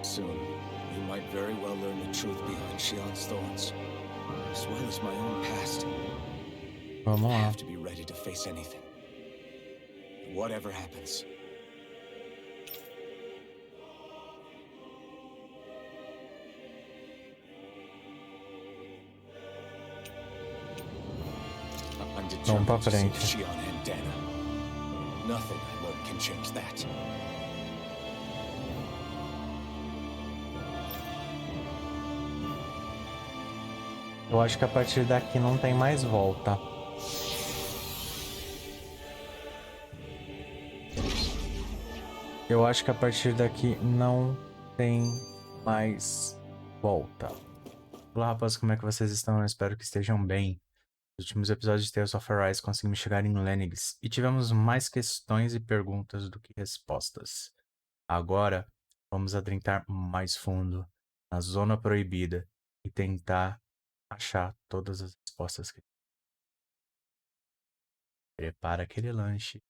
Soon, you might very well learn the truth behind Shion's thorns, as well as my own past. Vamos I lá. have to be ready to face anything. Whatever happens. I'm Vamos pra determined to save frente. Shion and Dana. Nothing I learned can change that. Eu acho que a partir daqui não tem mais volta. Eu acho que a partir daqui não tem mais volta. Olá, rapazes, como é que vocês estão? Eu espero que estejam bem. Nos últimos episódios de talesofarise conseguimos chegar em Lennox e tivemos mais questões e perguntas do que respostas. Agora, vamos adentrar mais fundo na Zona Proibida e tentar achar todas as respostas que prepara aquele lanche,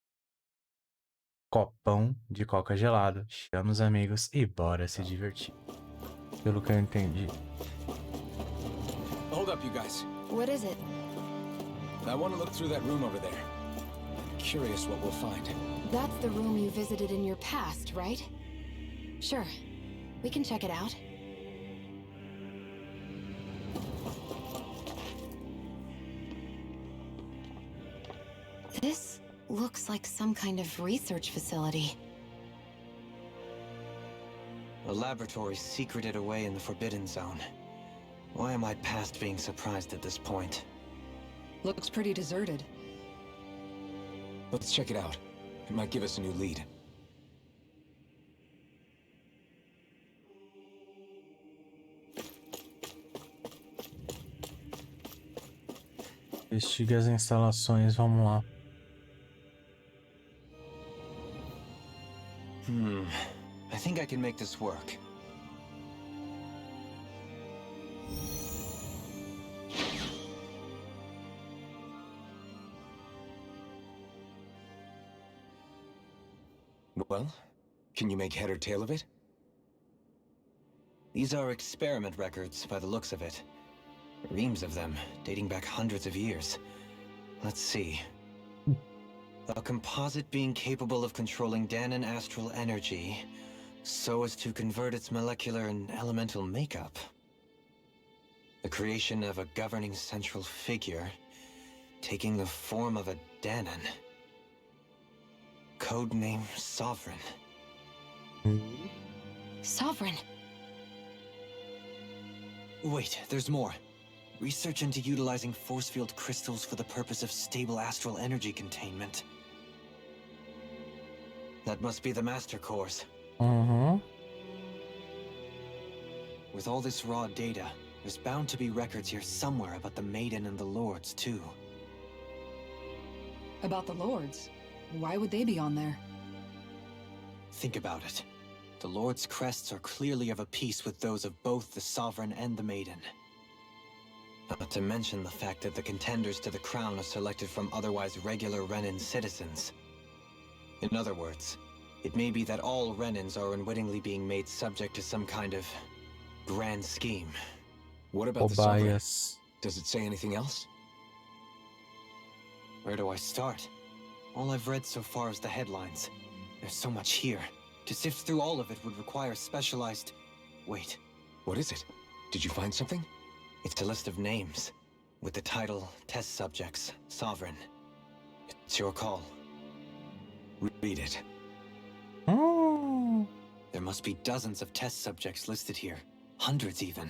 copão de coca gelado, chama os amigos e bora se divertir. Pelo que eu entendi. Hold up, you guys. What is it? I want to look through that room over there. Curious what we'll find. That's the room you visited in your past, right? Sure. We can check it out. This looks like some kind of research facility. A laboratory secreted away in the Forbidden Zone. Why am I past being surprised at this point? Looks pretty deserted. Let's check it out. It might give us a new lead. Investigue as instalações, vamos lá. I think I can make this work. Well, can you make head or tail of it? These are experiment records by the looks of it. Reams of them, dating back hundreds of years. Let's see. A composite being capable of controlling Danon astral energy, so as to convert its molecular and elemental makeup. The creation of a governing central figure, taking the form of a Danon. Codename Sovereign. Sovereign. Wait, there's more. Research into utilizing force field crystals for the purpose of stable astral energy containment. That must be the master course. With all this raw data, there's bound to be records here somewhere about the Maiden and the Lords, too. About the Lords? Why would they be on there? Think about it. The Lord's crests are clearly of a piece with those of both the Sovereign and the Maiden. Not to mention the fact that the contenders to the crown are selected from otherwise regular Renan citizens. In other words, it may be that all Renans are unwittingly being made subject to some kind of grand scheme. What about the Sovereign? Bias. Does it say anything else? Where do I start? All I've read so far is the headlines. There's so much here. To sift through all of it would require specialized... Wait. What is it? Did you find something? It's a list of names, with the title Test Subjects, Sovereign. It's your call. Read it. Oh. There must be dozens of test subjects listed here. Hundreds even.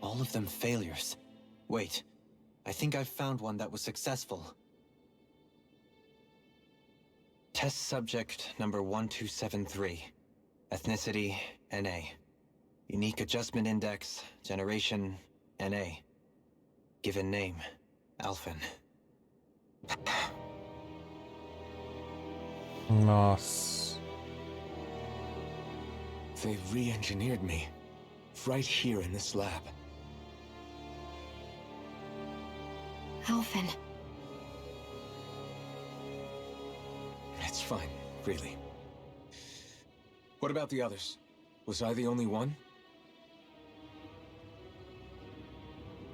All of them failures. Wait, I think I've found one that was successful. Test subject number 1273. Ethnicity, NA. Unique adjustment index, generation, NA. Given name, Alphen. Nossa. They re-engineered me. Right here in this lab. Alphen. It's fine, really. What about the others? Was I the only one?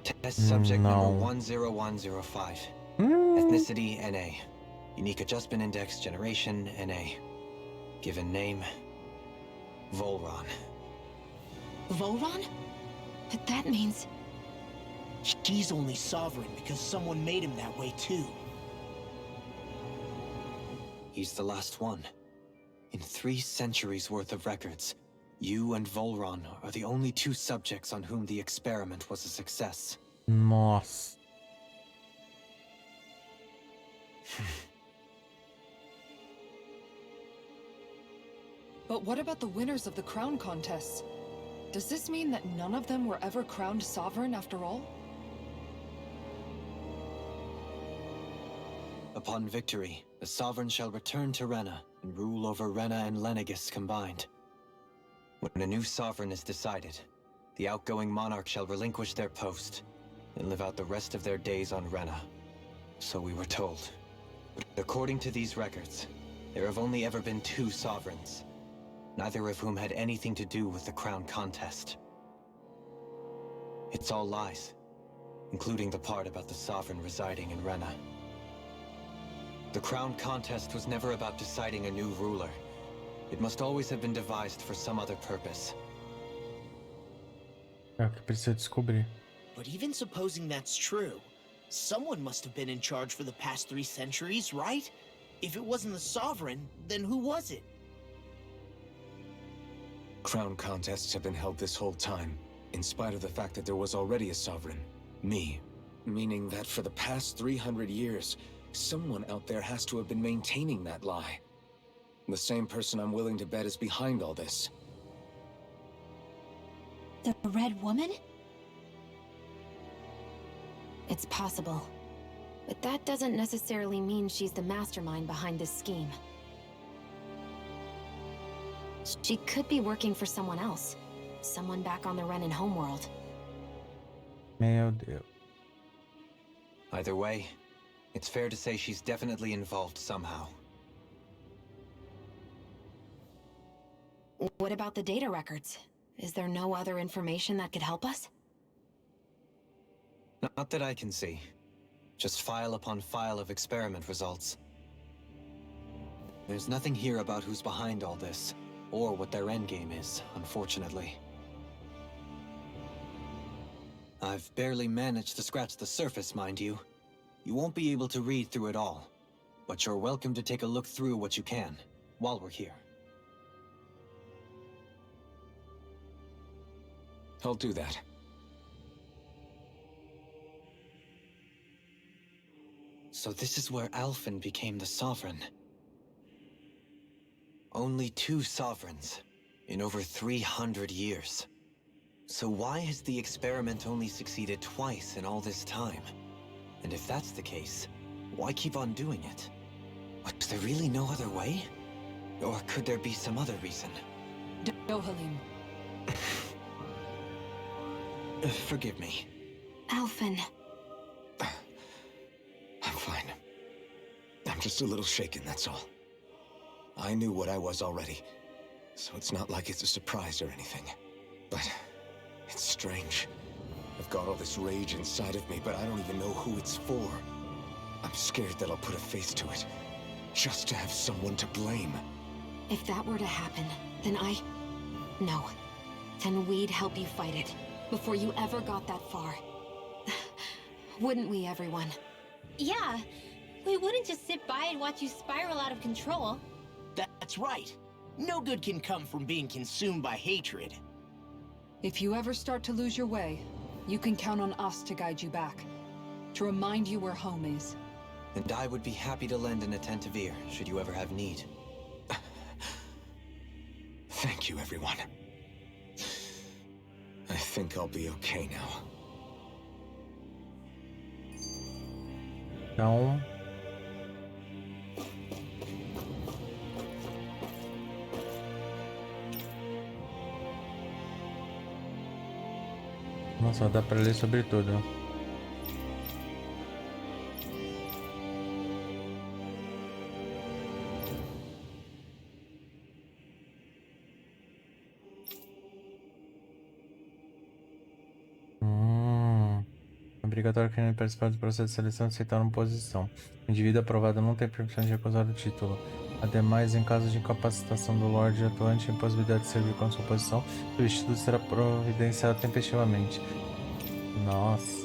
Test subject number No. 10105. Hmm. Ethnicity, NA. Unique adjustment index, generation, NA. Given name, Volron. Volron? But that means... He's only sovereign because someone made him that way too. He's the last one. In 3 centuries worth of records, you and Volron are the only 2 subjects on whom the experiment was a success. Nossa. But what about the winners of the crown contests? Does this mean that none of them were ever crowned sovereign after all? Upon victory, the sovereign shall return to Rehna and rule over Rehna and Lenegis combined. When a new sovereign is decided, the outgoing monarch shall relinquish their post and live out the rest of their days on Rehna. So we were told. But according to these records, there have only ever been 2 sovereigns, neither of whom had anything to do with the crown contest. It's all lies, including the part about the sovereign residing in Rehna. The crown contest was never about deciding a new ruler. It must always have been devised for some other purpose. É o que precisa descobrir. But even supposing that's true, someone must have been in charge for the past 3 centuries, right? If it wasn't the sovereign, then who was it? Crown contests have been held this whole time, in spite of the fact that there was already a sovereign. Me. Meaning that for the past 300 years, someone out there has to have been maintaining that lie. The same person I'm willing to bet is behind all this. The Red Woman? It's possible. But that doesn't necessarily mean she's the mastermind behind this scheme. She could be working for someone else. Someone back on the Renan homeworld. Meu Deus. Either way, it's fair to say she's definitely involved somehow. What about the data records? Is there no other information that could help us? Not that I can see. Just file upon file of experiment results. There's nothing here about who's behind all this, or what their endgame is, unfortunately. I've barely managed to scratch the surface, mind you. You won't be able to read through it all, but you're welcome to take a look through what you can, while we're here. I'll do that. So this is where Alphen became the sovereign. Only 2 sovereigns in over 300 years. So why has the experiment only succeeded twice in all this time? And if that's the case, why keep on doing it? Was there really no other way? Or could there be some other reason? Dohalim. Forgive me. Alphen. I'm fine. I'm just a little shaken, that's all. I knew what I was already, so it's not like it's a surprise or anything. But it's strange. I've got all this rage inside of me, but I don't even know who it's for. I'm scared that I'll put a face to it, just to have someone to blame. If that were to happen, then No. Then we'd help you fight it, before you ever got that far. Wouldn't we, everyone? Yeah, we wouldn't just sit by and watch you spiral out of control. That's right. No good can come from being consumed by hatred. If you ever start to lose your way, you can count on us to guide you back. To remind you where home is. And I would be happy to lend an attentive ear, should you ever have need. Thank you, everyone. I think I'll be okay now. Então. Nossa, dá pra ler sobre tudo. obrigatório que ele participar do processo de seleção e aceitar uma posição. O indivíduo aprovado não tem permissão de recusar o título. Ademais, em caso de incapacitação do Lorde atuante e impossibilidade de servir com sua posição, o substituto será providenciado tempestivamente. Nossa.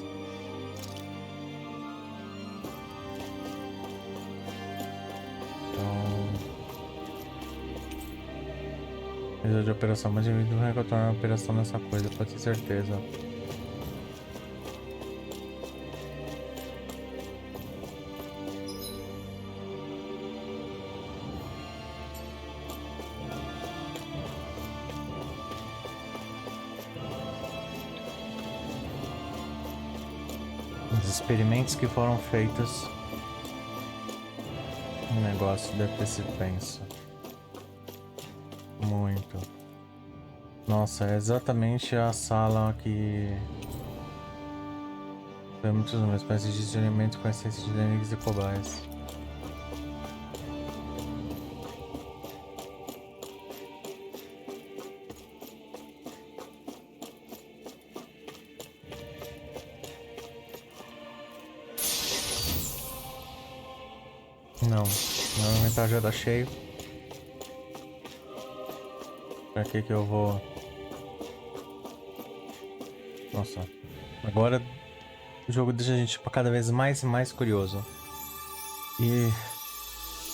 Então, de operação, mas o indivíduo vai retornar a operação nessa coisa, pode ter certeza. Os experimentos que foram feitos, o negócio deve ter sido tenso. Muito. Nossa, é exatamente a sala que foi muitos números, espécie de discernimento com essência de inimigos e cobaias. Não, meu inventário já tá cheio. Pra que eu vou... Nossa, agora o jogo deixa a gente cada vez mais e mais curioso. E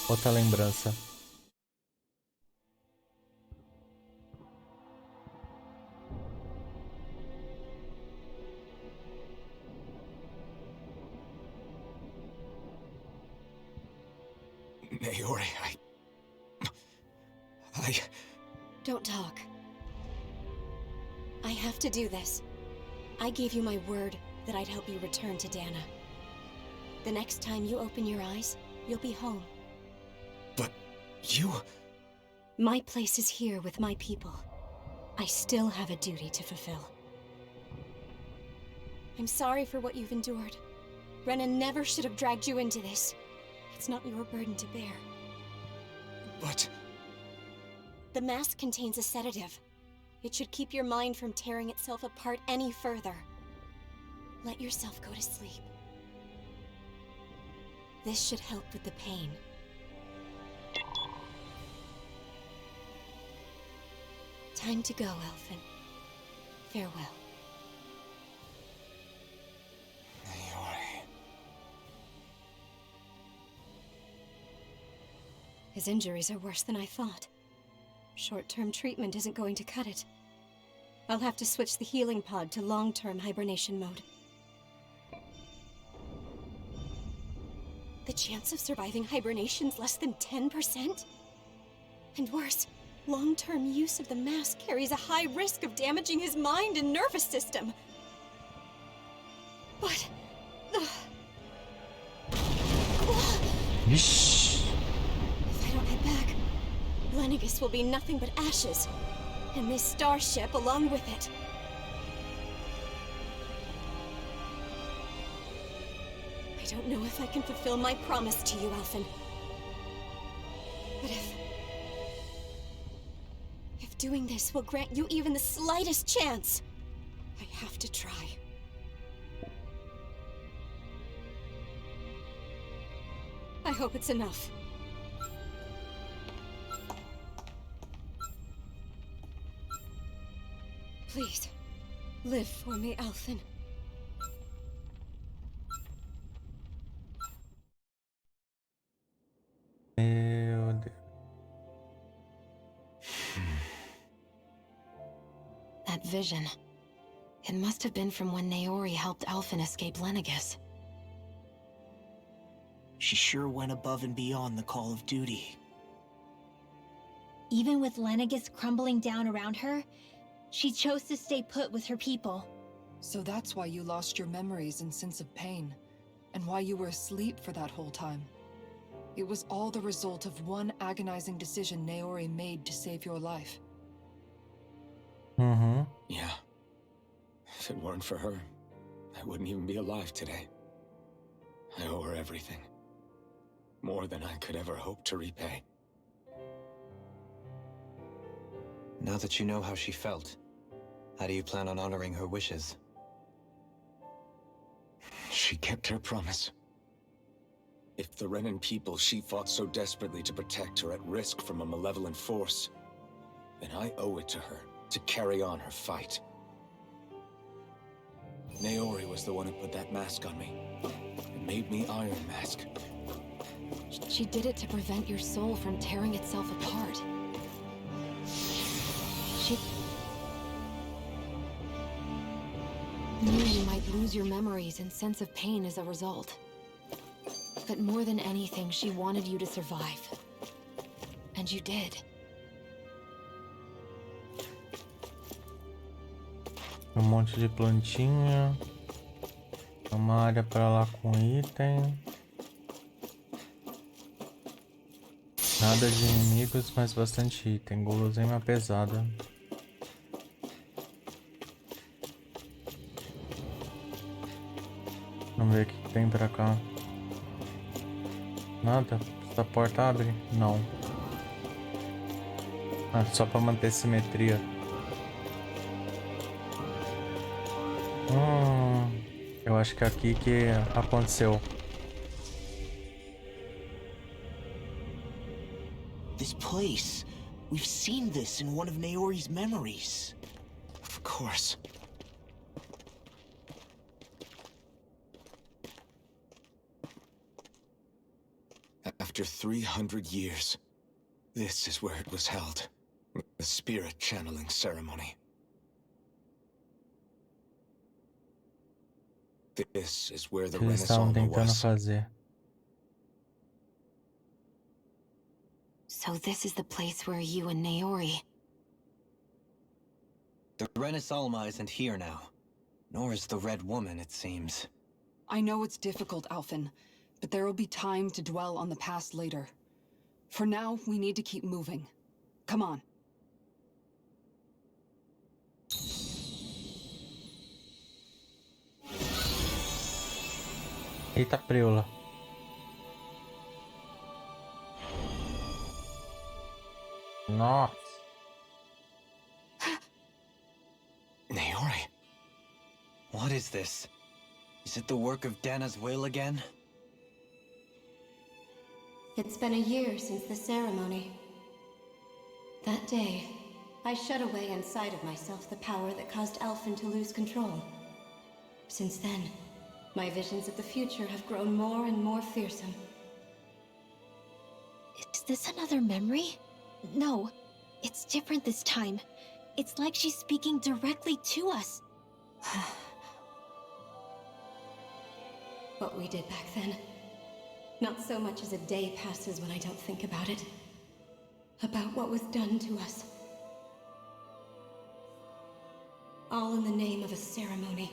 outra lembrança. Naori, I... Don't talk. I have to do this. I gave you my word that I'd help you return to Dana. The next time you open your eyes, you'll be home. But you... My place is here with my people. I still have a duty to fulfill. I'm sorry for what you've endured. Rehna never should have dragged you into this. It's not your burden to bear. But... The mask contains a sedative. It should keep your mind from tearing itself apart any further. Let yourself go to sleep. This should help with the pain. Time to go, Elfin. Farewell. Naori... His injuries are worse than I thought. Short-term treatment isn't going to cut it. I'll have to switch the healing pod to long-term hibernation mode. The chance of surviving hibernation's less than 10%? And worse, long-term use of the mask carries a high risk of damaging his mind and nervous system. But... Vixe. If I don't head back, Lennigus will be nothing but ashes. And this starship along with it. I don't know if I can fulfill my promise to you, Elfin. But if doing this will grant you even the slightest chance, I have to try. I hope it's enough. Please, live for me, Elfin. Meu Deus. That vision. It must have been from when Naori helped Elfin escape Lennigus. She sure went above and beyond the call of duty. Even with Lennigus crumbling down around her, she chose to stay put with her people. So that's why you lost your memories and sense of pain, and why you were asleep for that whole time. It was all the result of one agonizing decision Naori made to save your life. Uhum. Yeah. If it weren't for her, I wouldn't even be alive today. I owe her everything. More than I could ever hope to repay. Now that you know how she felt, how do you plan on honoring her wishes? She kept her promise. If the Rehna people she fought so desperately to protect are at risk from a malevolent force, then I owe it to her to carry on her fight. Naori was the one who put that mask on me. It made me Iron Mask. She did it to prevent your soul from tearing itself apart. She knew you might lose your memories and sense of pain as a result. But more than anything, she wanted you to survive. And you did. Monte de plantinha. Uma área pra lá com item. Nada de inimigos, mas bastante item. Guloseima pesada. Vamos ver o que tem pra cá. Nada? Essa porta abre? Não. Ah, só pra manter simetria. Eu acho que é aqui que aconteceu. This place. We've seen this in one of Naori's memories. Of course. After 300 years, this is where it was held. The spirit channeling ceremony. This is where the Eles estavam Alma tentando was. fazer. So this is the place where you and Naori... The Alma isn't here now. Nor is the Red Woman, it seems. I know it's difficult, Alphen, but there will be time to dwell on the past later. For now, we need to keep moving. Come on. Eita preula. Nossa. Naori. What is this? Is it the work of Dana's will again? It's been a year since the ceremony. That day, I shut away inside of myself the power that caused Alphen to lose control. Since then, my visions of the future have grown more and more fearsome. Is this another memory? No, it's different this time. It's like she's speaking directly to us. What we did back then. Not so much as a day passes when I don't think about it. About what was done to us. All in the name of a ceremony.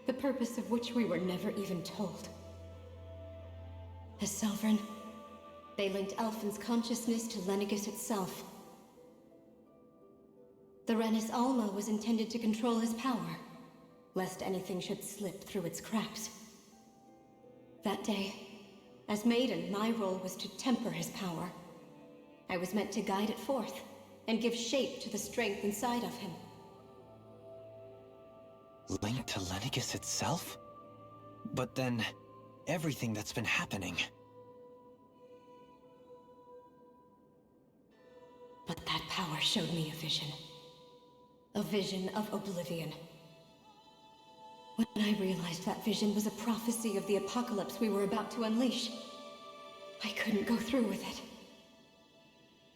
The purpose of which we were never even told. As Sovereign, they linked Alphen's consciousness to Lenegis itself. The Alma was intended to control his power, lest anything should slip through its cracks. That day, as Maiden, my role was to temper his power. I was meant to guide it forth, and give shape to the strength inside of him. Linked to Lenegis itself? But then, everything that's been happening... But that power showed me a vision. A vision of oblivion. When I realized that vision was a prophecy of the apocalypse we were about to unleash, I couldn't go through with it.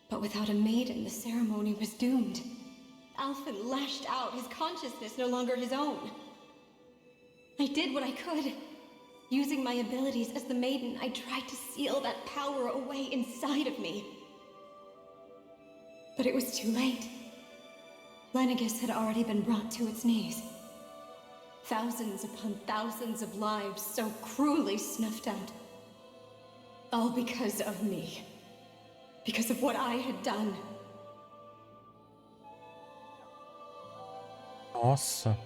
But without a maiden, the ceremony was doomed. Alphen lashed out, his consciousness no longer his own. I did what I could. Using my abilities as the maiden, I tried to seal that power away inside of me. But it was too late. Lenegis had already been brought to its knees. Thousands upon thousands of lives so cruelly snuffed out. All because of me. Because of what I had done. Nossa.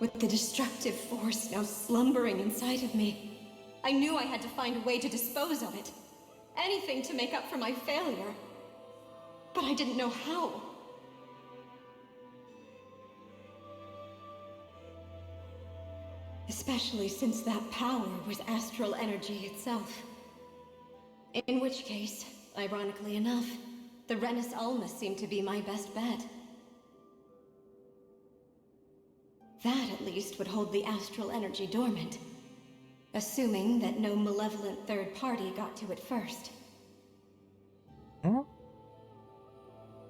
With the destructive force now slumbering inside of me, I knew I had to find a way to dispose of it. Anything to make up for my failure. But I didn't know how. Especially since that power was astral energy itself. In which case, ironically enough, the Alma seemed to be my best bet. That at least would hold the astral energy dormant, assuming that no malevolent third party got to it first.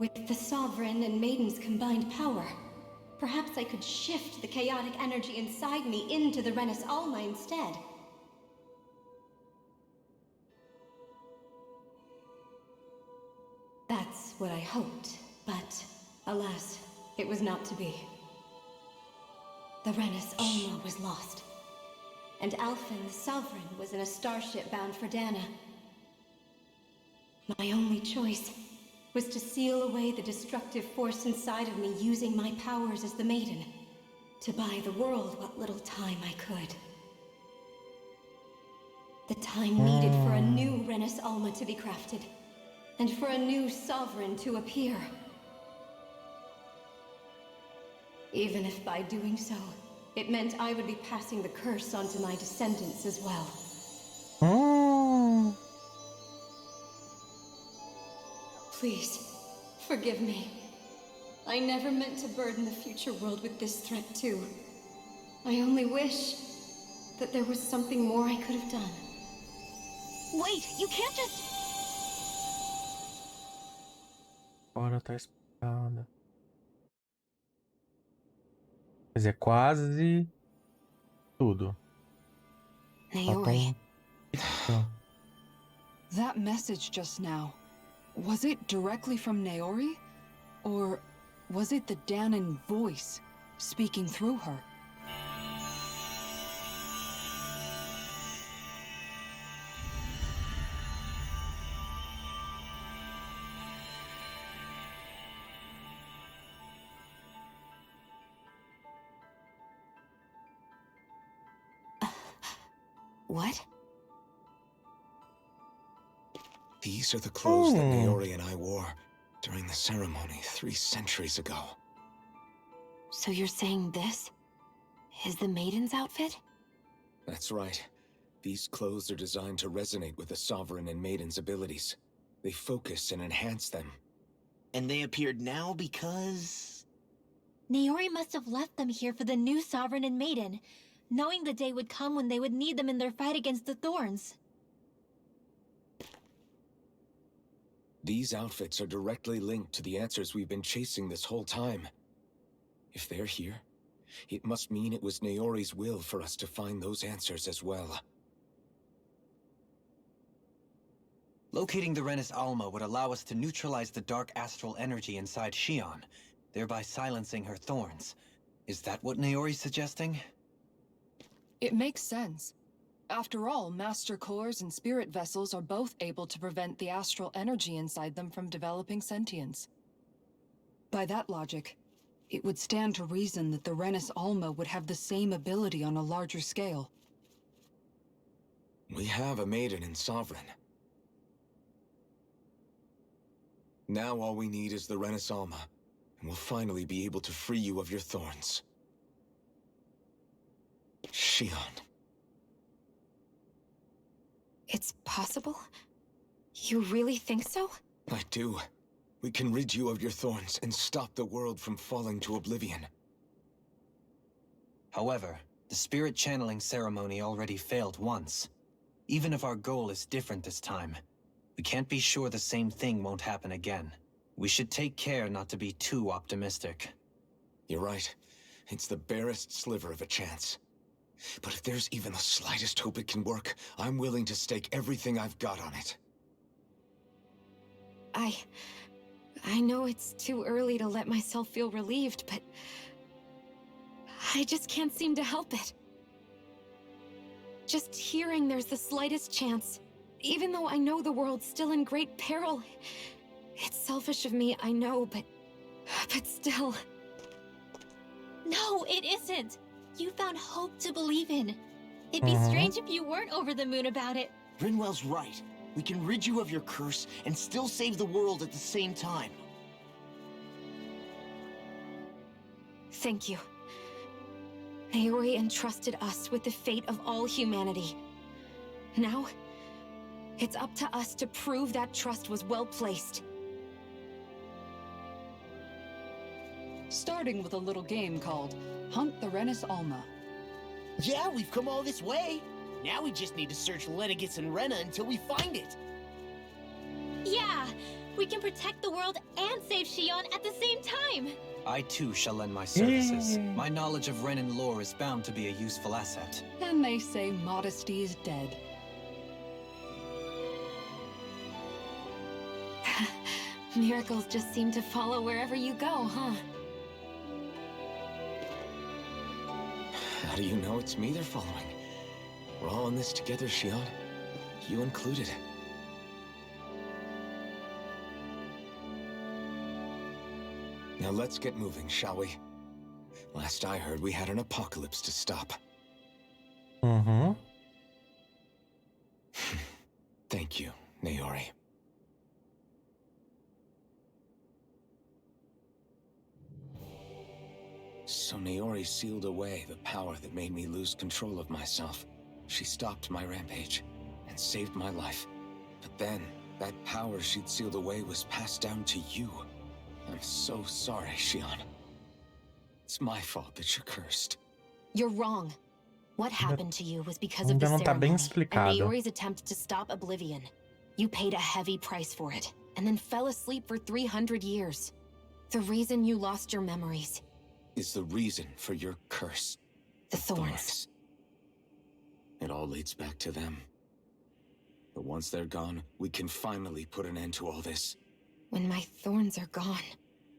With the Sovereign and Maiden's combined power, perhaps I could shift the chaotic energy inside me into the Alma instead. That's what I hoped, but alas, it was not to be. The Alma was lost, and Alphen the Sovereign was in a starship bound for Dana. My only choice was to seal away the destructive force inside of me using my powers as the Maiden, to buy the world what little time I could. The time needed for a new Alma to be crafted, and for a new Sovereign to appear. Even if by doing so, it meant I would be passing the curse on to my descendants as well. Please, forgive me. I never meant to burden the future world with this threat too. I only wish that there was something more I could have done. Wait, you can't just... Agora tá explicada. Quer dizer, quase tudo. Naori. That message just now, was it directly from Naori? Or was it the Danan voice speaking through her? What? These are the clothes that Naori and I wore during the ceremony 3 centuries ago. So you're saying this is the Maiden's outfit? That's right. These clothes are designed to resonate with the Sovereign and Maiden's abilities. They focus and enhance them. And they appeared now because... Naori must have left them here for the new Sovereign and Maiden, knowing the day would come when they would need them in their fight against the Thorns. These outfits are directly linked to the answers we've been chasing this whole time. If they're here, it must mean it was Naori's will for us to find those answers as well. Locating the Alma would allow us to neutralize the dark astral energy inside Xion, thereby silencing her thorns. Is that what Naori's suggesting? It makes sense. After all, Master Cores and Spirit Vessels are both able to prevent the astral energy inside them from developing sentience. By that logic, it would stand to reason that the Alma would have the same ability on a larger scale. We have a Maiden and Sovereign. Now all we need is the Alma, and we'll finally be able to free you of your thorns. Xion. It's possible? You really think so? I do. We can rid you of your thorns and stop the world from falling to oblivion. However, the spirit channeling ceremony already failed once. Even if our goal is different this time, we can't be sure the same thing won't happen again. We should take care not to be too optimistic. You're right. It's the barest sliver of a chance. But if there's even the slightest hope it can work, I'm willing to stake everything I've got on it. I know it's too early to let myself feel relieved, but I just can't seem to help it. Just hearing there's the slightest chance, even though I know the world's still in great peril. It's selfish of me, I know, but still. No, it isn't! You found hope to believe in. It'd be strange if you weren't over the moon about it. Rinwell's right. We can rid you of your curse and still save the world at the same time. Thank you. Naori entrusted us with the fate of all humanity. Now, it's up to us to prove that trust was well placed. Starting with a little game called Hunt the Rehna's Alma. Yeah, we've come all this way. Now we just need to search Lenegis and Rehna until we find it. Yeah, we can protect the world and save Shion at the same time. I too shall lend my services. My knowledge of Renan lore is bound to be a useful asset. And they say modesty is dead. Miracles just seem to follow wherever you go, huh? How do you know it's me they're following? We're all in this together, Shion. You included. Now let's get moving, shall we? Last I heard, we had an apocalypse to stop. Mm-hmm. Thank you, Naori. So Naori sealed away the power that made me lose control of myself. She stopped my rampage and saved my life. But then, that power she'd sealed away was passed down to you. I'm so sorry, Shion. It's my fault that you're cursed. You're wrong. What happened to you was because of the Ainda não tá bem ceremony and explicado. Naori's attempt to stop Oblivion. You paid a heavy price for it, and then fell asleep for 300 years. The reason you lost your memories. Is the reason for your curse. The thorns. It all leads back to them. But once they're gone, we can finally put an end to all this. When my thorns are gone,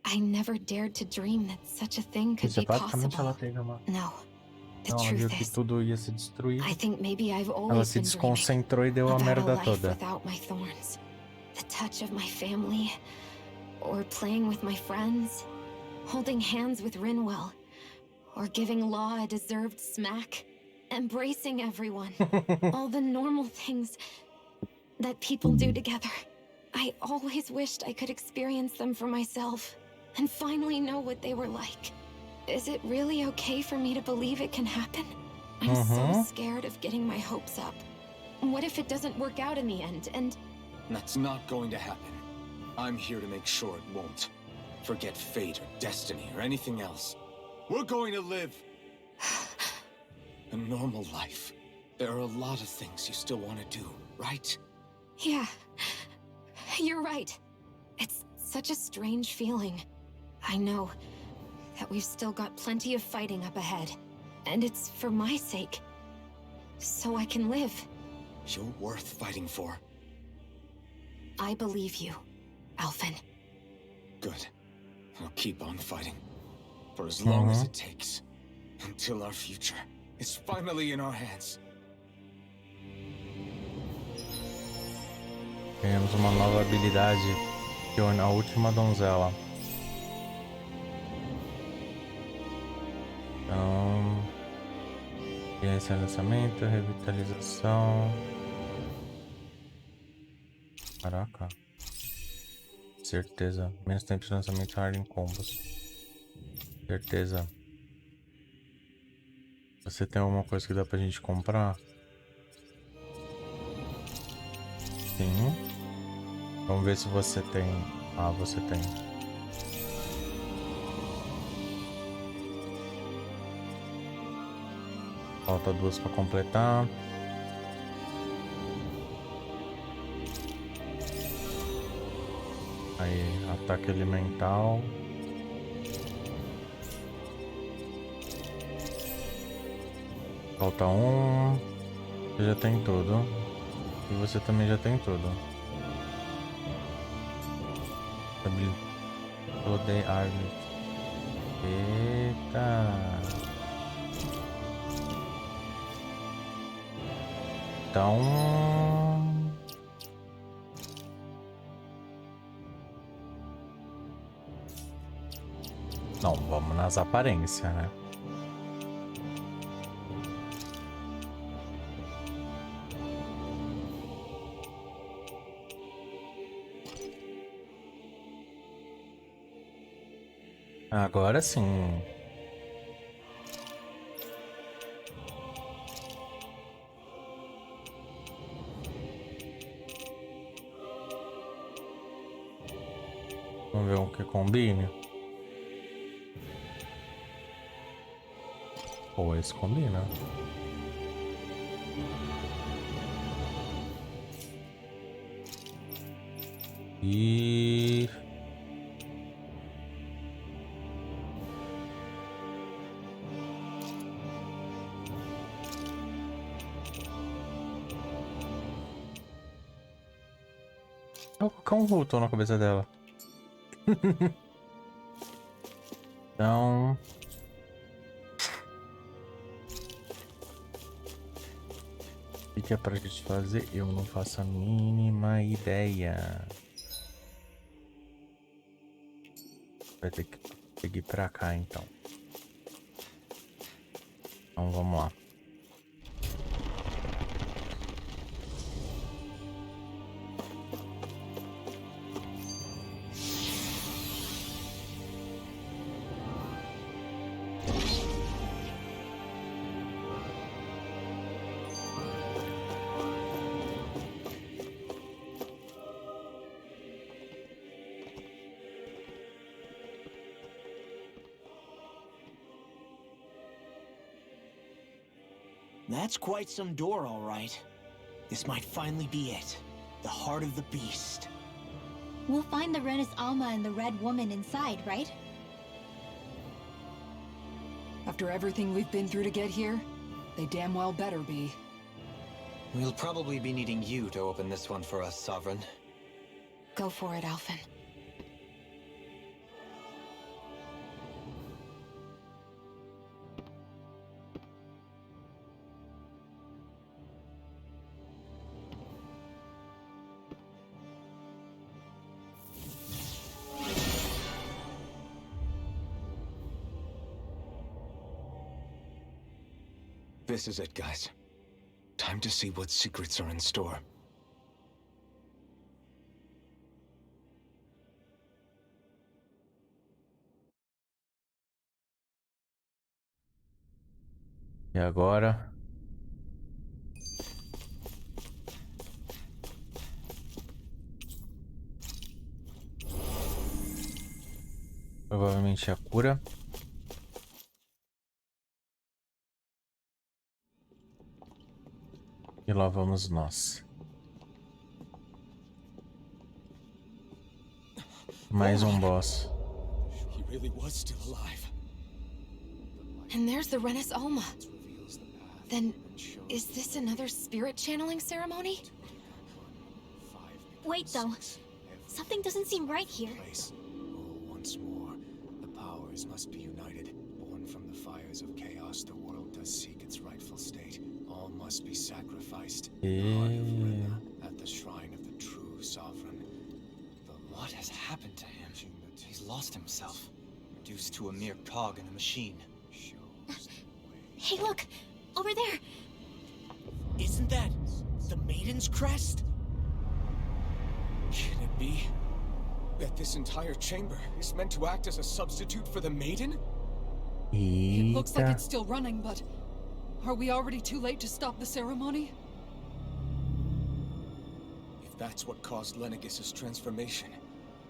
I never dared to dream that such a thing could Isso be basicamente ela possible. teve uma. No. The Ela viu truth que is, tudo ia se destruir. I think maybe I've Ela always se been dreaming desconcentrou e deu a about a merda life toda. without my thorns. The touch of my family, or playing with my friends, holding hands with Rinwell, or giving Law a deserved smack, embracing everyone. All the normal things that people do together. I always wished I could experience them for myself, and finally know what they were like. Is it really okay for me to believe it can happen? I'm so scared of getting my hopes up. What if it doesn't work out in the end, and... That's not going to happen. I'm here to make sure it won't. Forget fate or destiny or anything else. We're going to live a normal life. There are a lot of things you still want to do, right? Yeah, you're right. It's such a strange feeling. I know that we've still got plenty of fighting up ahead, and it's for my sake, so I can live. You're worth fighting for. I believe you, Alphen. Good. I'll keep on fighting. For as long as it takes. Until our future is finally in our hands. Ganhamos uma nova habilidade que é a última donzela. Então, lançamento, revitalização. Caraca. Certeza. Menos tempo de lançamento hard em combos. Certeza. Você tem alguma coisa que dá pra gente comprar? Sim. Vamos ver se você tem. Ah, você tem. Falta duas pra completar. Aí, ataque elemental. Falta um. Você já tem tudo. E você também já tem tudo. Odeio árvore. Eita. Então. Não, vamos nas aparências, né? Agora sim. Vamos ver um que combine. Pô, esse combina. E... o cão voltou na cabeça dela. Então... o que é pra gente fazer? Eu não faço a mínima ideia. Vai ter que seguir pra cá, então. Então, vamos lá. That's quite some door, all right. This might finally be it. The heart of the beast. We'll find the Rehna's Alma and the Red Woman inside, right? After everything we've been through to get here, they damn well better be. We'll probably be needing you to open this one for us, Sovereign. Go for it, Alphen. This is it, guys. Time to see what secrets are in store. E agora? Provavelmente a cura. E lá vamos nós. Mais um boss. He really was still alive. And there's the Rehna's Alma. Then, is this another spirit channeling ceremony? Wait, though. Something doesn't seem right here. Once more, the powers must be united. Born from the fires of chaos, the world does seek its rightful state. All must be sacrificed. The heart of Rehna, at the shrine of the true sovereign. What has happened to him? He's lost himself. Reduced to a mere cog in a machine. Hey, look! Over there! Isn't that the Maiden's crest? Can it be that this entire chamber is meant to act as a substitute for the Maiden? It looks like Eita. it's still running, but are we already too late to stop the ceremony? If that's what caused Lenegis' transformation,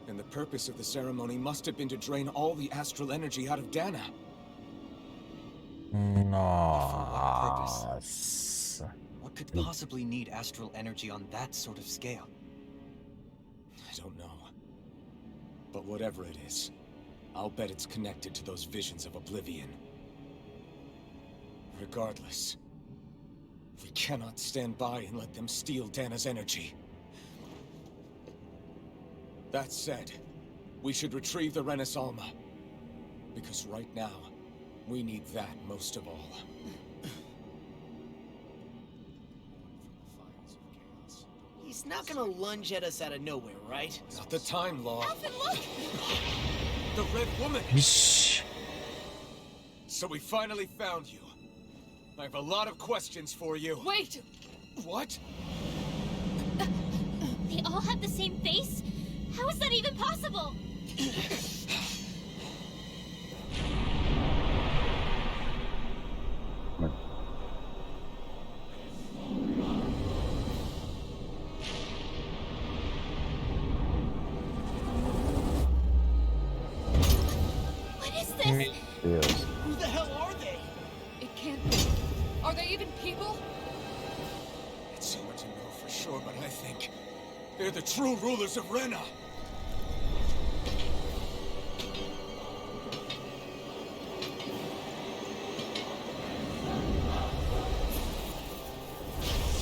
then the purpose of the ceremony must have been to drain all the astral energy out of Dana. Nossa. What could possibly need astral energy on that sort of scale? I don't know. But whatever it is, I'll bet it's connected to those visions of oblivion. Regardless, we cannot stand by and let them steal Dana's energy. That said, we should retrieve the Rehna's Alma. Because right now, we need that most of all. He's not gonna lunge at us out of nowhere, right? Not the time, Law. Alphen, look! The Red Woman! Vixe. So we finally found you. I have a lot of questions for you. Wait! What? They all have the same face? How is that even possible? this? Meu Deus. Who the hell are they? It can't be. Are they even people? It's hard to know for sure, but I think they're the true rulers of Rehna.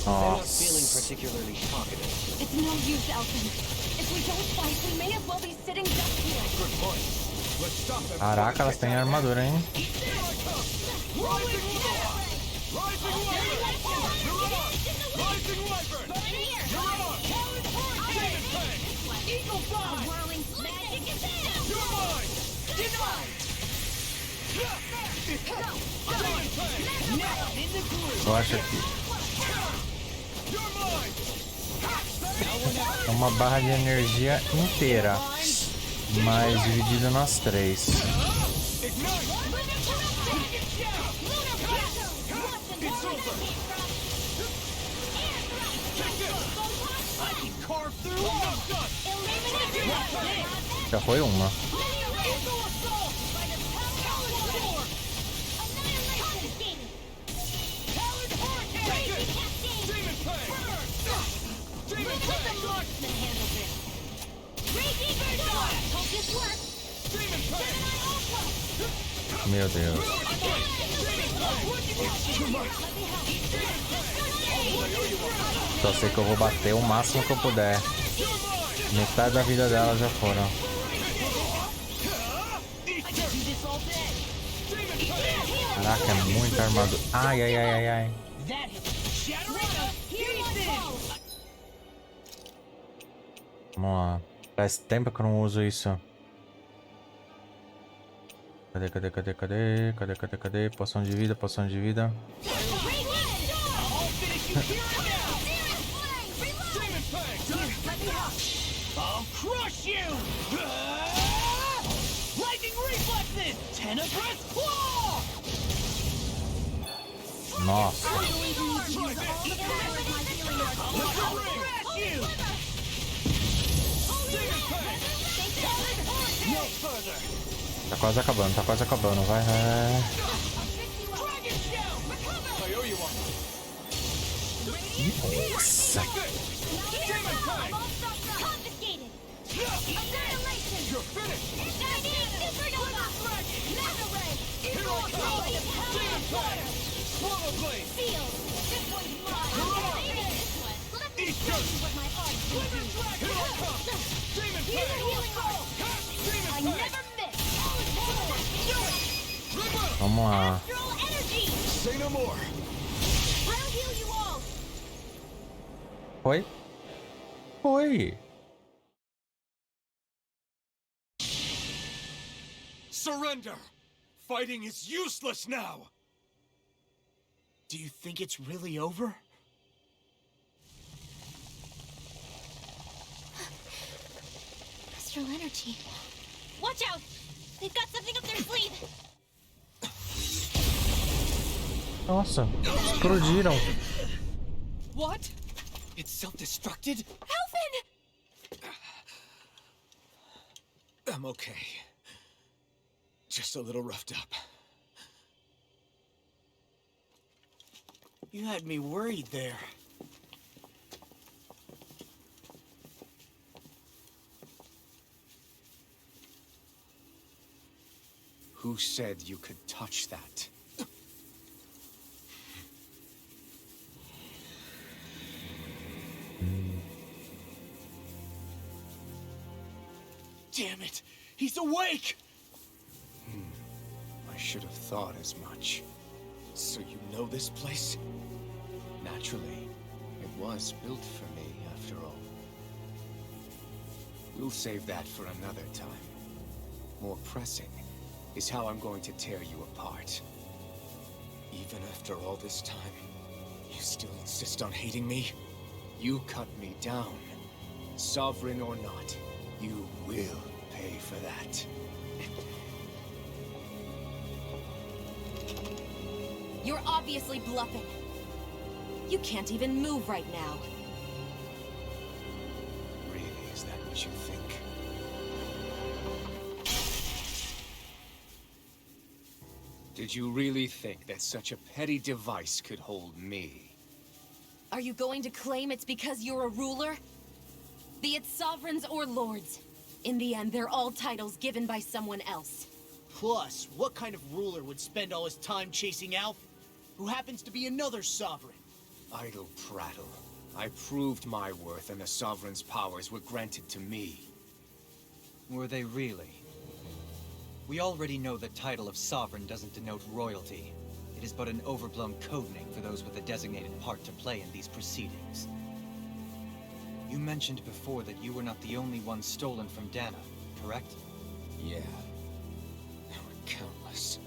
They're not feeling particularly talkative. It's no use, Elton. If we don't fight, we may as well be sitting ducks here. Good point. Let's stop them. Caraca, elas têm armadura, hein? Eu acho que é uma barra de energia inteira, mas dividida nas três. Já foi uma. Meu Deus. Só sei que eu vou bater o máximo que eu puder. Metade da vida dela já foram. Caraca, é muita armadura. Ai, ai, ai, ai, ai. Vamos lá. Faz tempo que eu não uso isso. Cadê, cadê, cadê, cadê? Cadê, cadê, cadê? Poção de vida, poção de vida. I'll crush you! Lightning reflexes! Tenebrous claw! Nossa. Tá quase acabando, tá quase acabando. Vai, vai. Nossa. Vamos lá. Foi? Foi. Surrender! Fighting is useless now! Do you think it's really over? Astral energy. Watch out! They've got something up their sleeve! Nossa, explodiram. What? It's self-destructed? Elfin! I'm okay. Just a little roughed up. You had me worried there. Who said you could touch that? Damn it! He's awake! I should have thought as much. So you know this place? Naturally. It was built for me, after all. We'll save that for another time. More pressing is how I'm going to tear you apart. Even after all this time, you still insist on hating me? You cut me down. Sovereign or not, you will pay for that. You're obviously bluffing. You can't even move right now. Really, is that what you think? Did you really think that such a petty device could hold me? Are you going to claim it's because you're a ruler? Be it sovereigns or lords. In the end, they're all titles given by someone else. Plus, what kind of ruler would spend all his time chasing Alf, who happens to be another sovereign? Idle prattle. I proved my worth and the Sovereign's powers were granted to me. Were they really? We already know the title of Sovereign doesn't denote royalty. It is but an overblown codename for those with a designated part to play in these proceedings. You mentioned before that you were not the only one stolen from Dana, correct? Yeah. There were countless.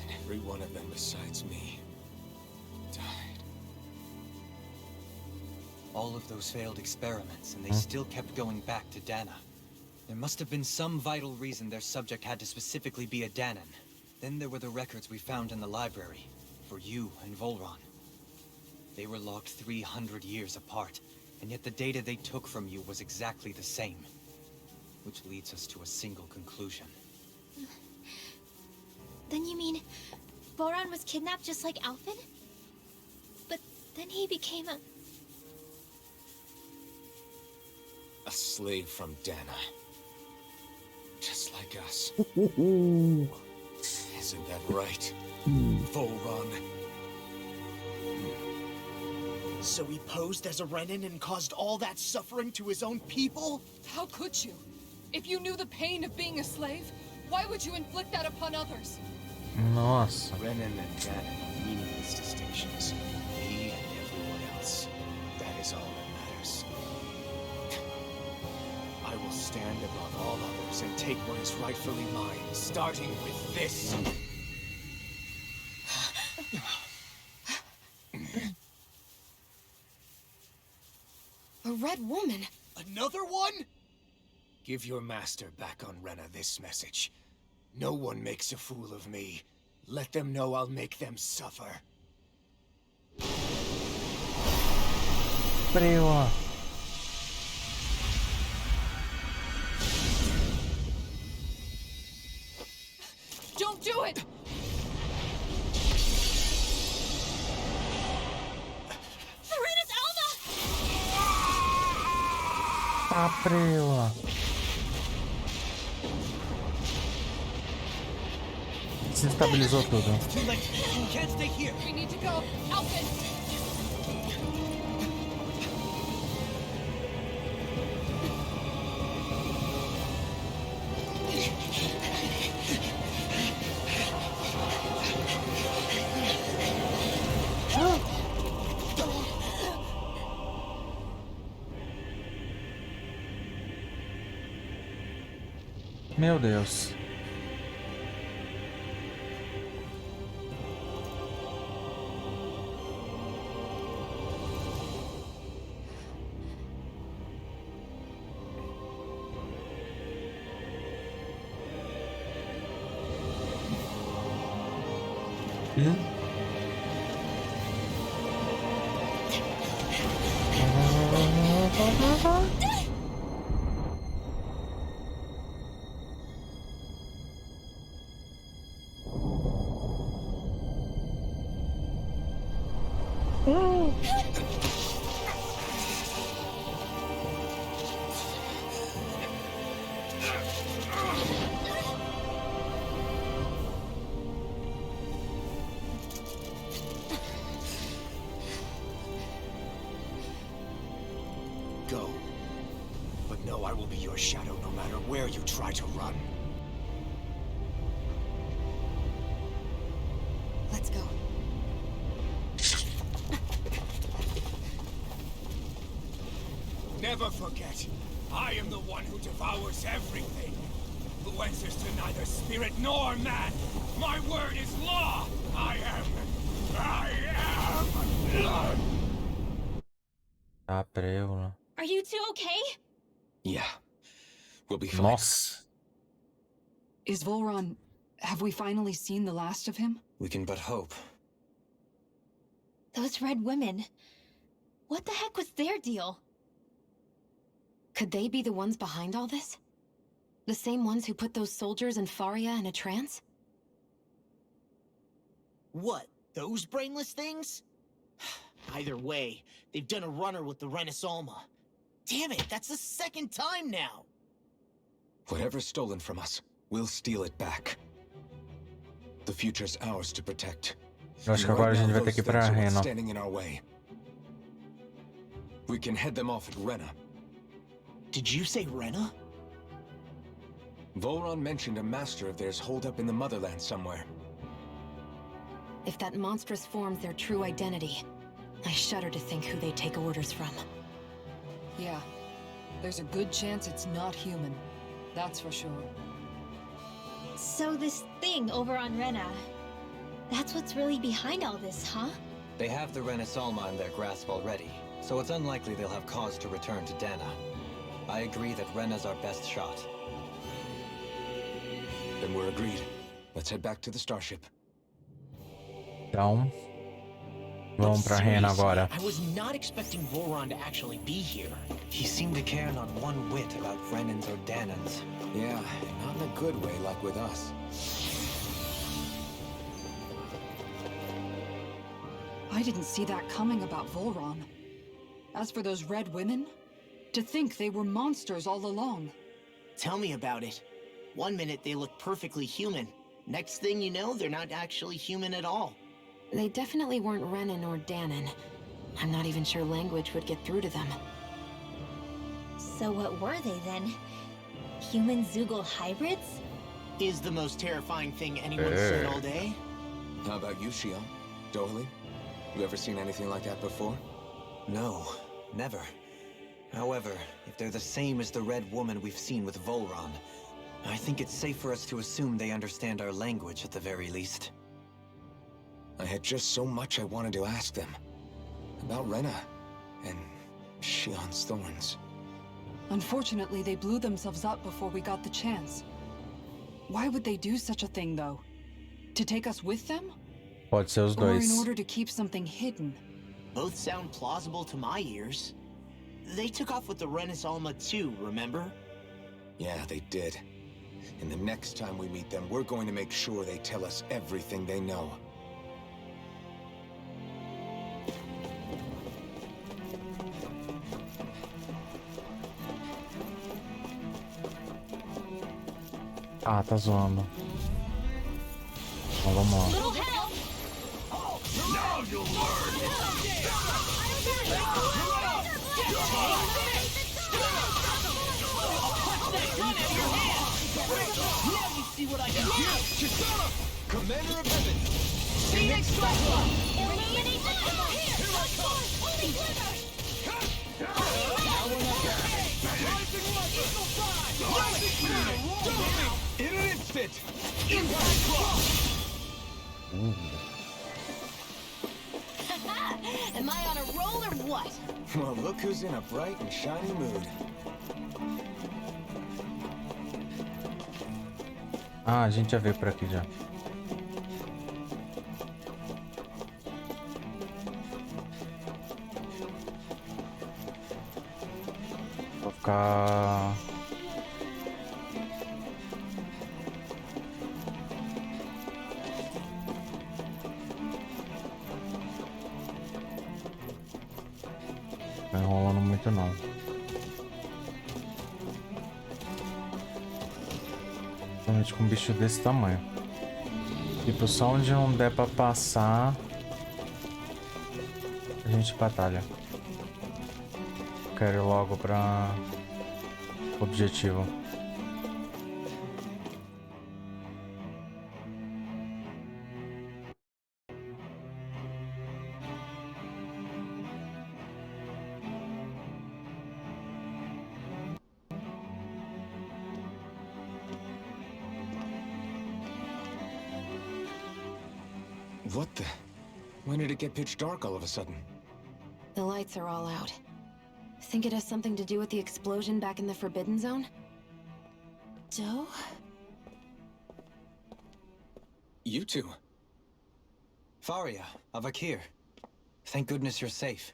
And every one of them besides me died. All of those failed experiments, and they still kept going back to Dana. There must have been some vital reason their subject had to specifically be a Danan. Then there were the records we found in the library, for you and Volron. They were logged 300 years apart, and yet the data they took from you was exactly the same. Which leads us to a single conclusion. Then you mean Voron was kidnapped just like Alphen? But then he became a... A slave from Dana. Just like us. Isn't that right? Volron. So he posed as a Renan and caused all that suffering to his own people? How could you? If you knew the pain of being a slave, why would you inflict that upon others? Nossa. Renan and Danan are meaningless distinctions. Me and everyone else. That is all that matters. I will stand above all others and take what is rightfully mine, starting with this. A red woman? Another one? Give your master back on Rehna this message. No one makes a fool of me. Let them know I'll make them suffer. Preula. Don't do it! Serena's Alma! Tá, Preula. Desestabilizou tudo. Too late. We can't stay here. We need to go. Alphen! Meu Deus. Go. But know I will be your shadow no matter where you try to run. Let's go. Never forget, I am the one who devours everything. Who answers to neither spirit nor man. My word is law. I am. Tá, Preula. Are you two okay? Yeah. We'll be fine. Nossa. Is Volron... Have we finally seen the last of him? We can but hope. Those red women. What the heck was their deal? Could they be the ones behind all this? The same ones who put those soldiers in Faria in a trance? What, those brainless things? Either way, they've done a runner with the Rehna Alma. Damn it, that's the second time now! Whatever's stolen from us, we'll steal it back. The future's ours to protect. Eu acho que agora a gente vai ter que ir pra Rehna. Standing in our way. We can head them off at Rehna. Did you say Rehna? Volron mentioned a master of theirs holed up in the motherland somewhere. If that monstrous form's their true identity, I shudder to think who they take orders from. Yeah. There's a good chance it's not human. That's for sure. So this thing over on Rehna, that's what's really behind all this, huh? They have the Rehna Alma in their grasp already, so it's unlikely they'll have cause to return to Dana. I agree that Rehna's our best shot. Then we're agreed. Let's head back to the starship. Então, vamos pra Rehna agora. I was not expecting Volron to actually be here. He seemed to care not one whit about Renans or Danans. Yeah, not in a good way like with us. I didn't see that coming about Volron. As for those red women, to think they were monsters all along. Tell me about it. One minute they look perfectly human. Next thing you know, they're not actually human at all. They definitely weren't Renan or Danon. I'm not even sure language would get through to them. So what were they then? Human Zoogle hybrids? Is the most terrifying thing anyone's seen all day? How about you, Shion? Dohly? You ever seen anything like that before? No, never. However, if they're the same as the red woman we've seen with Volron, I think it's safe for us to assume they understand our language at the very least. I had just so much I wanted to ask them. About Rehna and Shion's thorns. Unfortunately, they blew themselves up before we got the chance. Why would they do such a thing, though? To take us with them? Pode ser os Or in dois. order to keep something hidden? Both sound plausible to my ears. They took off with the Rehna Alma too, remember? Yeah, they did. And the next time we meet them, we're going to make sure they tell us everything they know. Ah, tá zoando. Então vamos lá. Little help! Now you'll learn! Let me see what I can do! Chisara! Commander of Heaven! Phoenix Strike! Illuminate the tunnel! Here I come! Holy glitter! In an instant! Am I on a roll or what? Well, look who's in a bright and shiny mood. Ah, a gente já veio por aqui já. Vou ficar... Não enrolando muito não. Principalmente com um bicho desse tamanho. Tipo, só onde não der pra passar, a gente batalha. Quero ir logo pra objetivo. What the? When did it get pitch dark all of a sudden? The lights are all out. Think it has something to do with the explosion back in the Forbidden Zone? Joe? You two. Faria, Avakir. Thank goodness you're safe.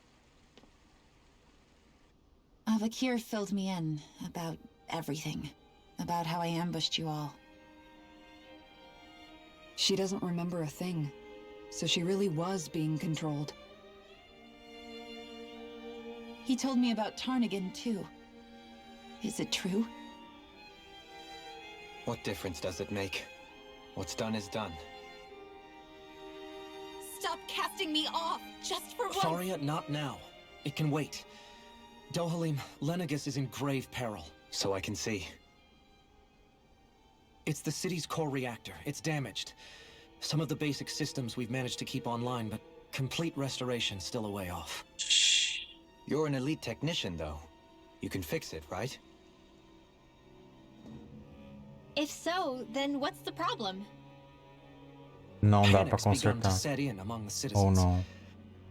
Avakir filled me in about everything. About how I ambushed you all. She doesn't remember a thing. So she really was being controlled. He told me about Tarnigan, too. Is it true? What difference does it make? What's done is done. Stop casting me off, just for once! Faria, not now. It can wait. Dohalim, Lenegus is in grave peril. So I can see. It's the city's core reactor. It's damaged. Some of the basic systems we've managed to keep online, but complete restoration's still a way off. You're an elite technician, though. You can fix it, right? If so, then what's the problem? Não dá pra Panic's begun to consertar. set in among the Oh citizens. não.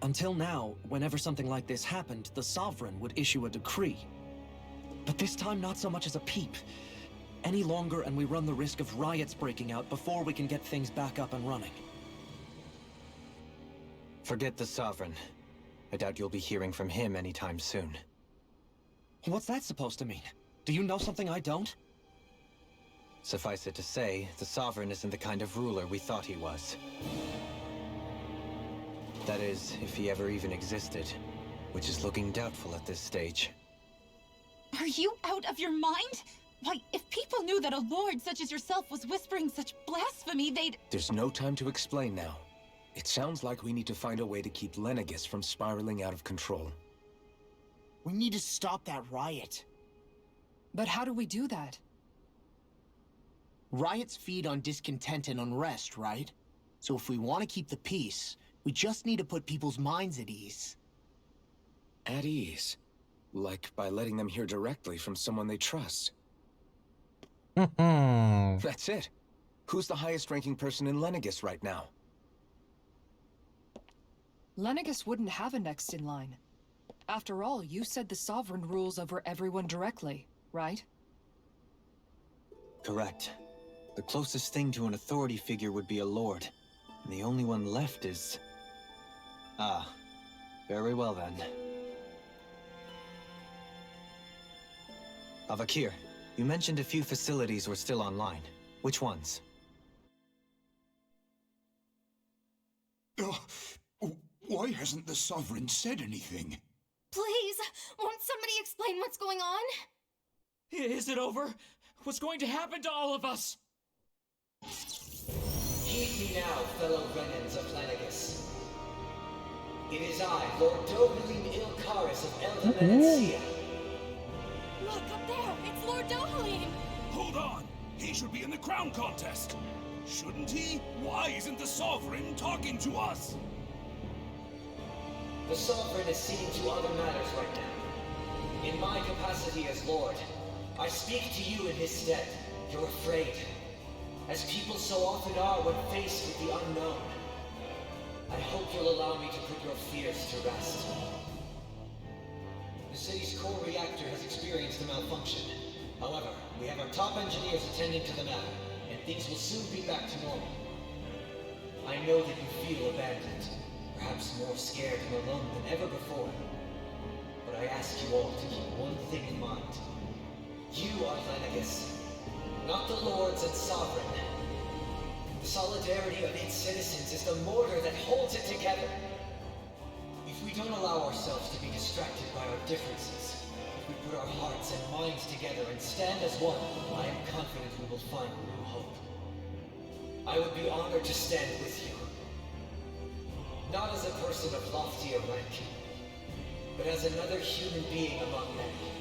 Until now, whenever something like this happened, the Sovereign would issue a decree. But this time, not so much as a peep. Any longer, and we run the risk of riots breaking out before we can get things back up and running. Forget the Sovereign. I doubt you'll be hearing from him anytime soon. What's that supposed to mean? Do you know something I don't? Suffice it to say, the Sovereign isn't the kind of ruler we thought he was. That is, if he ever even existed, which is looking doubtful at this stage. Are you out of your mind? Why, if people knew that a lord such as yourself was whispering such blasphemy, they'd... There's no time to explain now. It sounds like we need to find a way to keep Lenegus from spiraling out of control. We need to stop that riot. But how do we do that? Riots feed on discontent and unrest, right? So if we want to keep the peace, we just need to put people's minds at ease. At ease? Like by letting them hear directly from someone they trust. That's it. Who's the highest-ranking person in Lenegus right now? Lenegus wouldn't have a next in line. After all, you said the Sovereign rules over everyone directly, right? Correct. The closest thing to an authority figure would be a lord. And the only one left is... Ah. Very well then. Avakir, you mentioned a few facilities were still online. Which ones? Why hasn't the Sovereign said anything? Please, won't somebody explain what's going on? Is it over? What's going to happen to all of us? Heed me now, fellow Renans of Lenegus. It is I, Lord Dohalim Ilkaris of Eldaman and Sia. Look up there, it's Lord Dohalim! Hold on! He should be in the crown contest! Shouldn't he? Why isn't the Sovereign talking to us? The Sovereign is seeing to other matters right now. In my capacity as Lord, I speak to you in his stead. You're afraid, as people so often are when faced with the unknown. I hope you'll allow me to put your fears to rest. The city's core reactor has experienced a malfunction. However, we have our top engineers attending to the matter, and things will soon be back to normal. I know that you feel abandoned, perhaps more scared and alone than ever before. But I ask you all to keep one thing in mind. You are Lenegus, not the lords and sovereign. The solidarity of its citizens is the mortar that holds it together. If we don't allow ourselves to be distracted by our differences, if we put our hearts and minds together and stand as one, I am confident we will find new hope. I would be honored to stand with you. Not as a person of loftier rank, but as another human being among many.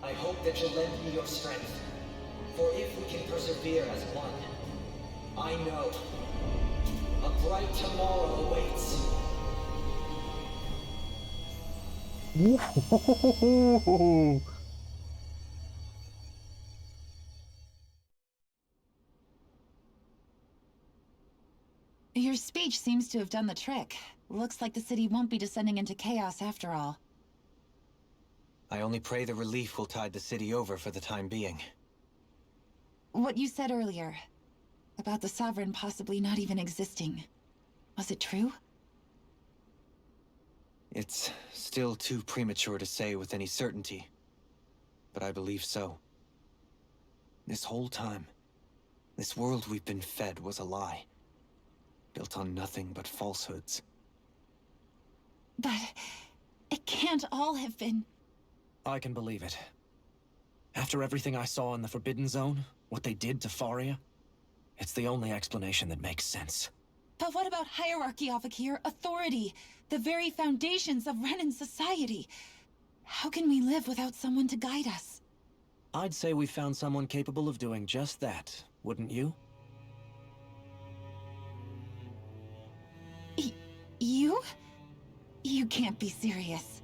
I hope that you'll lend me your strength, for if we can persevere as one, I know a bright tomorrow awaits. Your speech seems to have done the trick. Looks like the city won't be descending into chaos after all. I only pray the relief will tide the city over for the time being. What you said earlier, about the Sovereign possibly not even existing, was it true? It's still too premature to say with any certainty, but I believe so. This whole time, this world we've been fed was a lie. built on nothing but falsehoods. But it can't all have been... I can believe it. After everything I saw in the Forbidden Zone, what they did to Faria, it's the only explanation that makes sense. But what about hierarchy, Avakir? Authority? The very foundations of Renan society? How can we live without someone to guide us? I'd say we found someone capable of doing just that, wouldn't you? You? You can't be serious.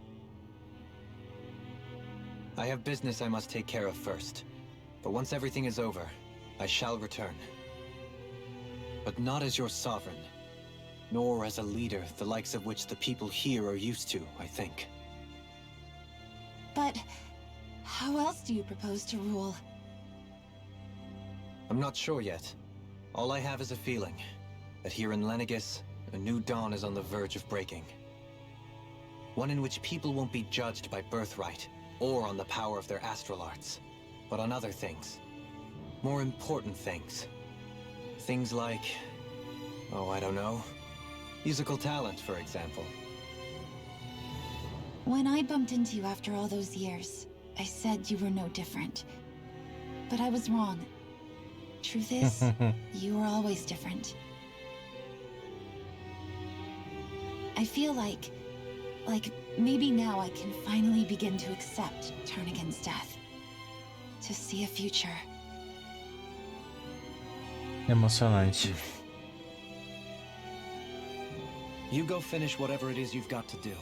I have business I must take care of first. But once everything is over, I shall return. But not as your sovereign, nor as a leader the likes of which the people here are used to, I think. But how else do you propose to rule? I'm not sure yet. All I have is a feeling that here in Lenegis, a new dawn is on the verge of breaking. One in which people won't be judged by birthright, or on the power of their astral arts, but on other things. More important things. Things like... oh, I don't know. Musical talent, for example. When I bumped into you after all those years, I said you were no different. But I was wrong. Truth is, you were always different. I feel like maybe now I can finally begin to accept Turnagain's death. To see a future. Emocionante. You go finish whatever it is you've got to do.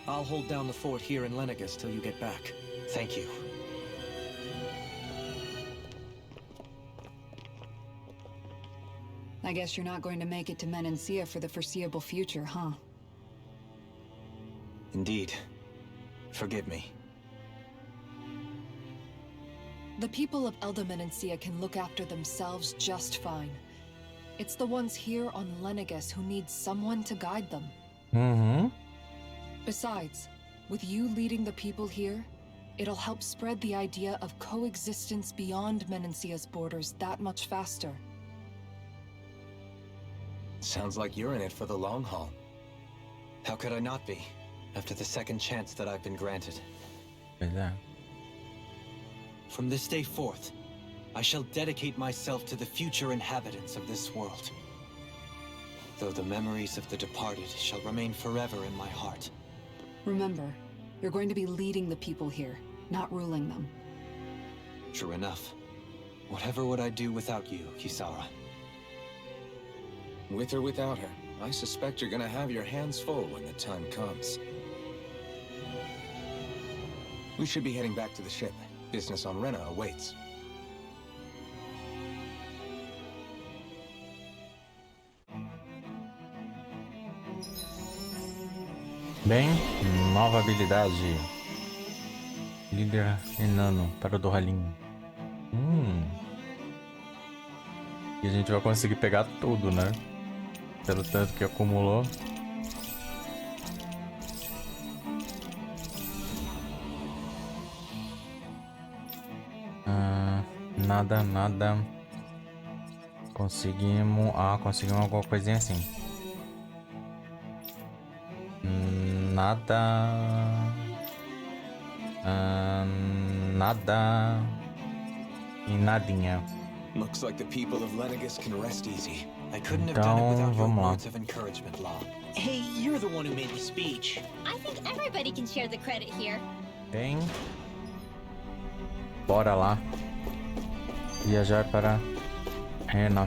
I'll hold down the fort here in Lenegis till you get back. Thank you. I guess you're not going to make it to Menancia for the foreseeable future, huh? Indeed. Forgive me. The people of Elda Menancia can look after themselves just fine. It's the ones here on Lenegis who need someone to guide them. Mm-hmm. Besides, with you leading the people here, it'll help spread the idea of coexistence beyond Menancia's borders that much faster. Sounds like you're in it for the long haul. How could I not be, after the second chance that I've been granted? Pois é. From this day forth, I shall dedicate myself to the future inhabitants of this world. Though the memories of the departed shall remain forever in my heart. Remember, you're going to be leading the people here, not ruling them. True enough. Whatever would I do without you, Kisara? With or without her, I suspect you're gonna have your hands full when the time comes. We should be heading back to the ship. Business on Rehna awaits. Bem, nova habilidade. Líder enano para o do ralinho. E a gente vai conseguir pegar tudo, né? Pelo tanto que acumulou. Nada. Conseguimos... conseguimos alguma coisinha assim. Nada e nadinha. Looks like the people of Lenegis can rest easy. I couldn't have done it without your vamos lá. words of encouragement, Law. Hey, you're the one who made the speech. I think everybody can share the credit here. Bem, bora lá. Viajar para Rehna.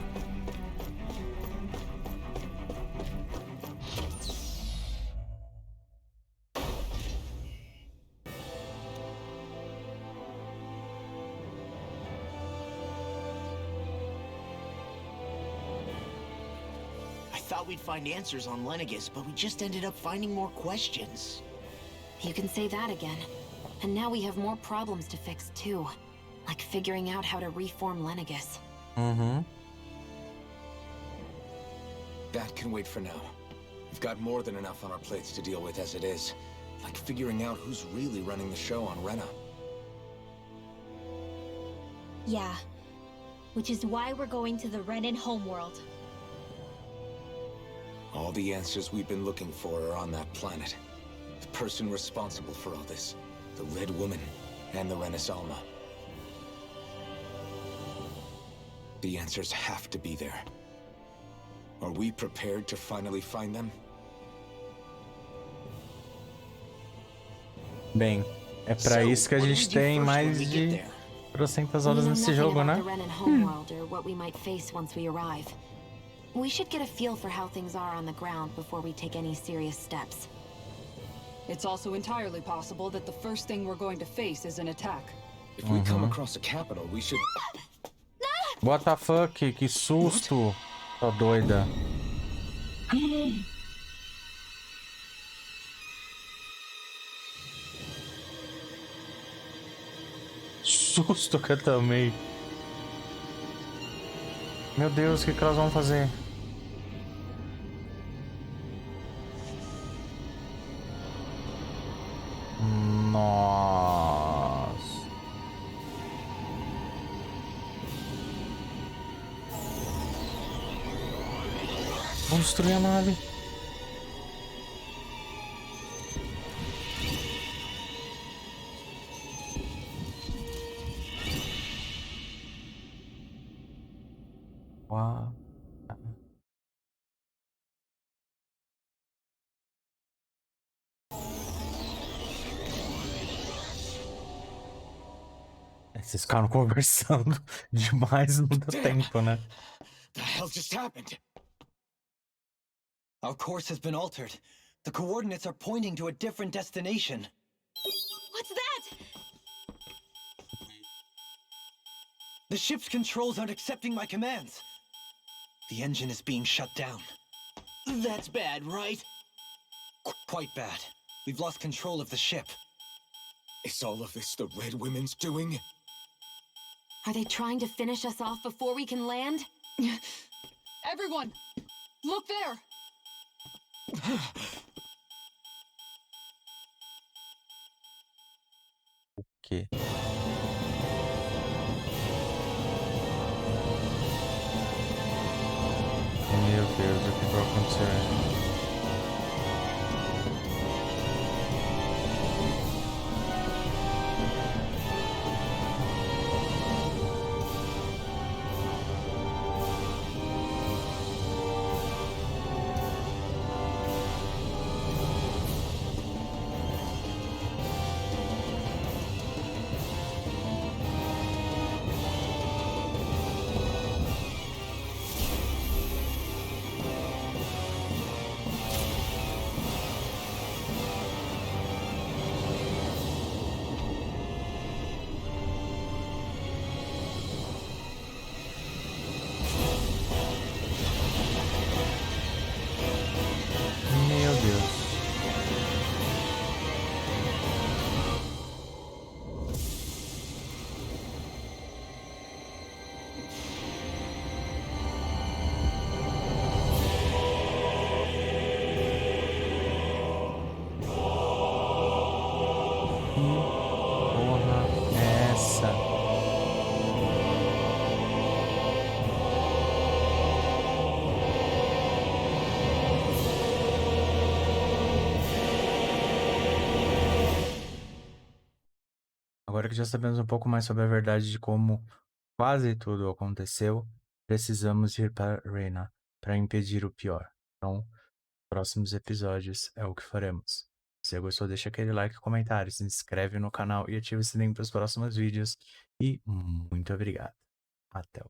I thought we'd find answers on Lenegis, but we just ended up finding more questions. You can say that again. And now we have more problems to fix too. Like figuring out how to reform Lenegis. That can wait for now. We've got more than enough on our plates to deal with as it is. Like figuring out who's really running the show on Rehna. Yeah. Which is why we're going to the Renan homeworld. All the answers we've been looking for are on that planet. The person responsible for all this, the Red Woman, and the Rehna's Alma. The answers have to be there. Are we prepared to finally find them? Bem, é pra isso que a gente tem mais de 300 horas nesse jogo, né? We should get a feel for how things are on the ground before we take any serious steps. It's also entirely possible that the first thing we're going to face is an attack. If we come across a capital, we should... What the fuck? Que susto! Tô doida. Susto que eu tomei. Meu Deus, o que elas vão fazer? Nossa. Vamos destruir a nave. Uau. Vocês ficaram conversando demais, não deu tempo, né? The hell just happened? Our course has been altered. The coordinates are pointing to a different destination. What's that? The ship's controls aren't accepting my commands. The engine is being shut down. That's bad, right? Quite bad. We've lost control of the ship. Is all of this the Red Women's doing? Are they trying to finish us off before we can land? Everyone, look there! O quê? Meu Deus, o que vai acontecer? Meu Deus. Que porra é essa? Agora que já sabemos um pouco mais sobre a verdade de como quase tudo aconteceu, precisamos ir para Rehna para impedir o pior. Então, próximos episódios é o que faremos. Se você gostou, deixa aquele like, comentário, se inscreve no canal e ativa o sininho para os próximos vídeos. E muito obrigado. Até o